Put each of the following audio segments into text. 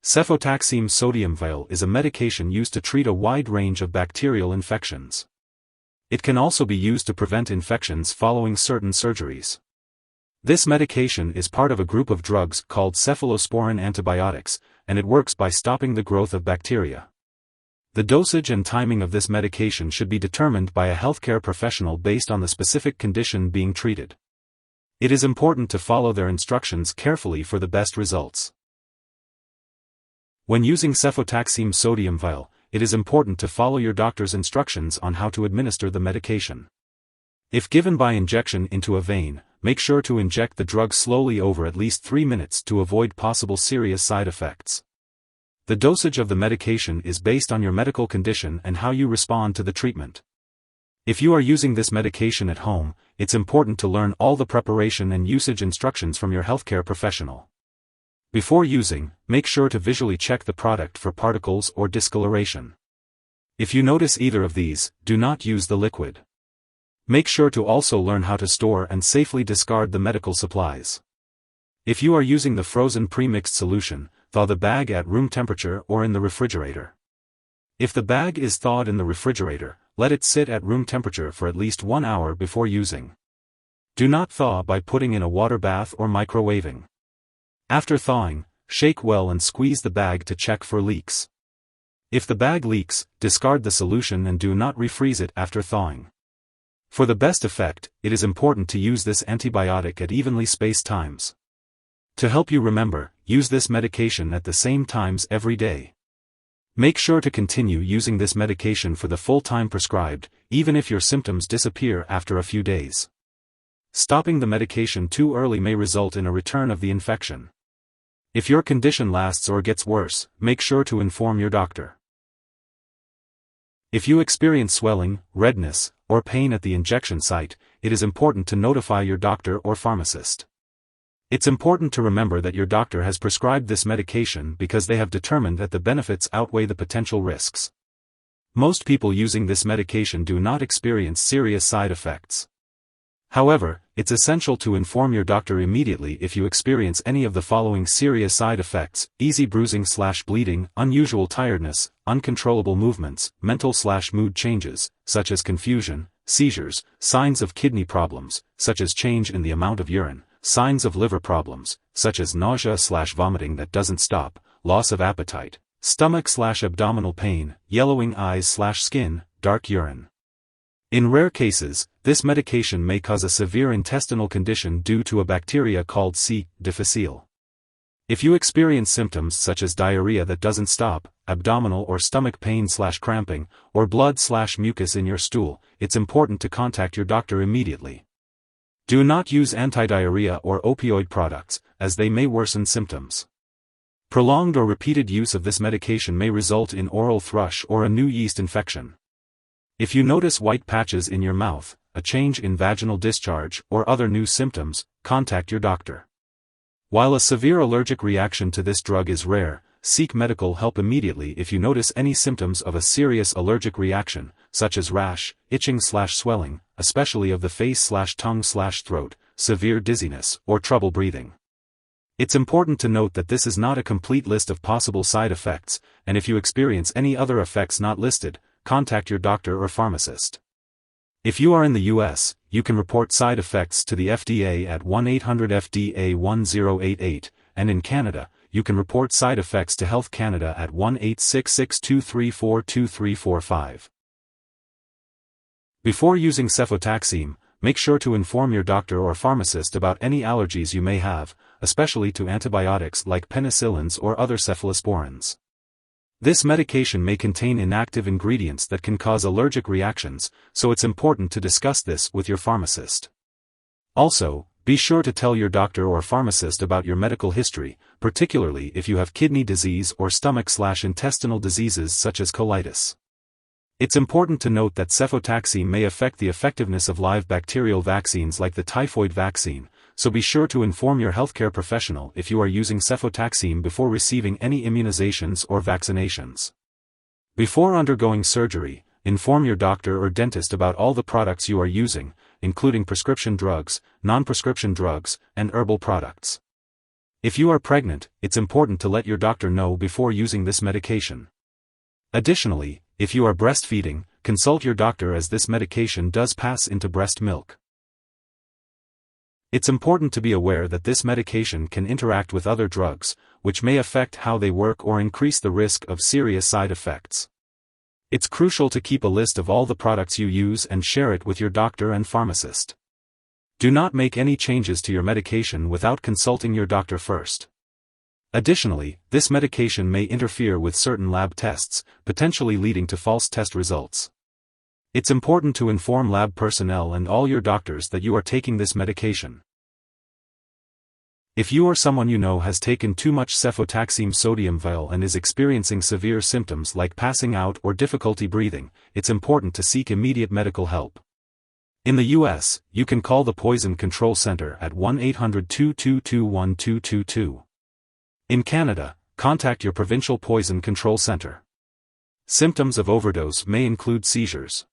Cefotaxime Sodium Vial is a medication used to treat a wide range of bacterial infections. It can also be used to prevent infections following certain surgeries. This medication is part of a group of drugs called cephalosporin antibiotics, and it works by stopping the growth of bacteria. The dosage and timing of this medication should be determined by a healthcare professional based on the specific condition being treated. It is important to follow their instructions carefully for the best results. When using cefotaxime sodium vial, it is important to follow your doctor's instructions on how to administer the medication. If given by injection into a vein, make sure to inject the drug slowly over at least 3 minutes to avoid possible serious side effects. The dosage of the medication is based on your medical condition and how you respond to the treatment. If you are using this medication at home, it's important to learn all the preparation and usage instructions from your healthcare professional. Before using, make sure to visually check the product for particles or discoloration. If you notice either of these, do not use the liquid. Make sure to also learn how to store and safely discard the medical supplies. If you are using the frozen pre-mixed solution, thaw the bag at room temperature or in the refrigerator. If the bag is thawed in the refrigerator, let it sit at room temperature for at least 1 hour before using. Do not thaw by putting in a water bath or microwaving. After thawing, shake well and squeeze the bag to check for leaks. If the bag leaks, discard the solution and do not refreeze it after thawing. For the best effect, it is important to use this antibiotic at evenly spaced times. To help you remember, use this medication at the same times every day. Make sure to continue using this medication for the full time prescribed, even if your symptoms disappear after a few days. Stopping the medication too early may result in a return of the infection. If your condition lasts or gets worse, make sure to inform your doctor. If you experience swelling, redness, or pain at the injection site, it is important to notify your doctor or pharmacist. It's important to remember that your doctor has prescribed this medication because they have determined that the benefits outweigh the potential risks. Most people using this medication do not experience serious side effects. However, it's essential to inform your doctor immediately if you experience any of the following serious side effects: easy bruising/bleeding, unusual tiredness, uncontrollable movements, mental/mood changes, such as confusion, seizures, signs of kidney problems, such as change in the amount of urine, signs of liver problems, such as nausea/vomiting that doesn't stop, loss of appetite, stomach/abdominal pain, yellowing eyes/skin, dark urine. In rare cases, this medication may cause a severe intestinal condition due to a bacteria called C. difficile. If you experience symptoms such as diarrhea that doesn't stop, abdominal or stomach pain/cramping, or blood/mucus in your stool, it's important to contact your doctor immediately. Do not use anti-diarrhea or opioid products, as they may worsen symptoms. Prolonged or repeated use of this medication may result in oral thrush or a new yeast infection. If you notice white patches in your mouth, a change in vaginal discharge, or other new symptoms, contact your doctor. While a severe allergic reaction to this drug is rare, seek medical help immediately if you notice any symptoms of a serious allergic reaction, such as rash, itching/swelling, especially of the face/tongue/throat, severe dizziness, or trouble breathing. It's important to note that this is not a complete list of possible side effects, and if you experience any other effects not listed, contact your doctor or pharmacist. If you are in the US, you can report side effects to the FDA at 1-800-FDA-1088, and in Canada, you can report side effects to Health Canada at 1-866-234-2345. Before using cefotaxime, make sure to inform your doctor or pharmacist about any allergies you may have, especially to antibiotics like penicillins or other cephalosporins. This medication may contain inactive ingredients that can cause allergic reactions, so it's important to discuss this with your pharmacist. Also, be sure to tell your doctor or pharmacist about your medical history, particularly if you have kidney disease or stomach/intestinal diseases such as colitis. It's important to note that cefotaxime may affect the effectiveness of live bacterial vaccines like the typhoid vaccine, so be sure to inform your healthcare professional if you are using cefotaxime before receiving any immunizations or vaccinations. Before undergoing surgery, inform your doctor or dentist about all the products you are using, including prescription drugs, non-prescription drugs, and herbal products. If you are pregnant, it's important to let your doctor know before using this medication. Additionally, if you are breastfeeding, consult your doctor as this medication does pass into breast milk. It's important to be aware that this medication can interact with other drugs, which may affect how they work or increase the risk of serious side effects. It's crucial to keep a list of all the products you use and share it with your doctor and pharmacist. Do not make any changes to your medication without consulting your doctor first. Additionally, this medication may interfere with certain lab tests, potentially leading to false test results. It's important to inform lab personnel and all your doctors that you are taking this medication. If you or someone you know has taken too much cefotaxime sodium vial and is experiencing severe symptoms like passing out or difficulty breathing, it's important to seek immediate medical help. In the US, you can call the Poison Control Center at 1-800-222-1222. In Canada, contact your provincial poison control center. Symptoms of overdose may include seizures.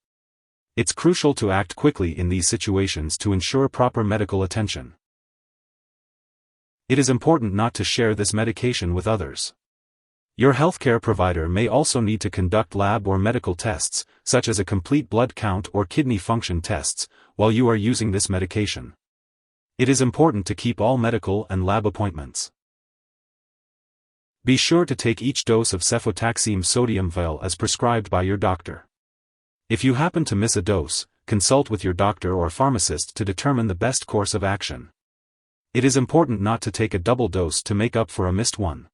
It's crucial to act quickly in these situations to ensure proper medical attention. It is important not to share this medication with others. Your healthcare provider may also need to conduct lab or medical tests, such as a complete blood count or kidney function tests, while you are using this medication. It is important to keep all medical and lab appointments. Be sure to take each dose of cefotaxime sodium vial as prescribed by your doctor. If you happen to miss a dose, consult with your doctor or pharmacist to determine the best course of action. It is important not to take a double dose to make up for a missed one.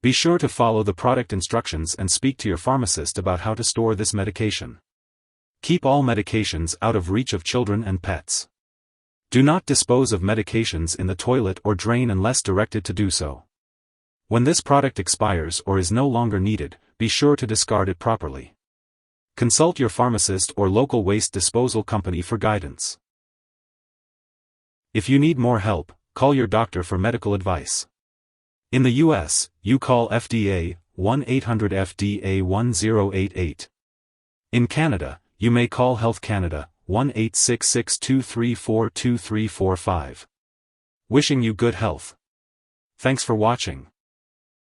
Be sure to follow the product instructions and speak to your pharmacist about how to store this medication. Keep all medications out of reach of children and pets. Do not dispose of medications in the toilet or drain unless directed to do so. When this product expires or is no longer needed, be sure to discard it properly. Consult your pharmacist or local waste disposal company for guidance. If you need more help, call your doctor for medical advice. In the US, you call FDA, 1-800-FDA-1088. In Canada, you may call Health Canada, 1-866-234-2345. Wishing you good health. Thanks for watching.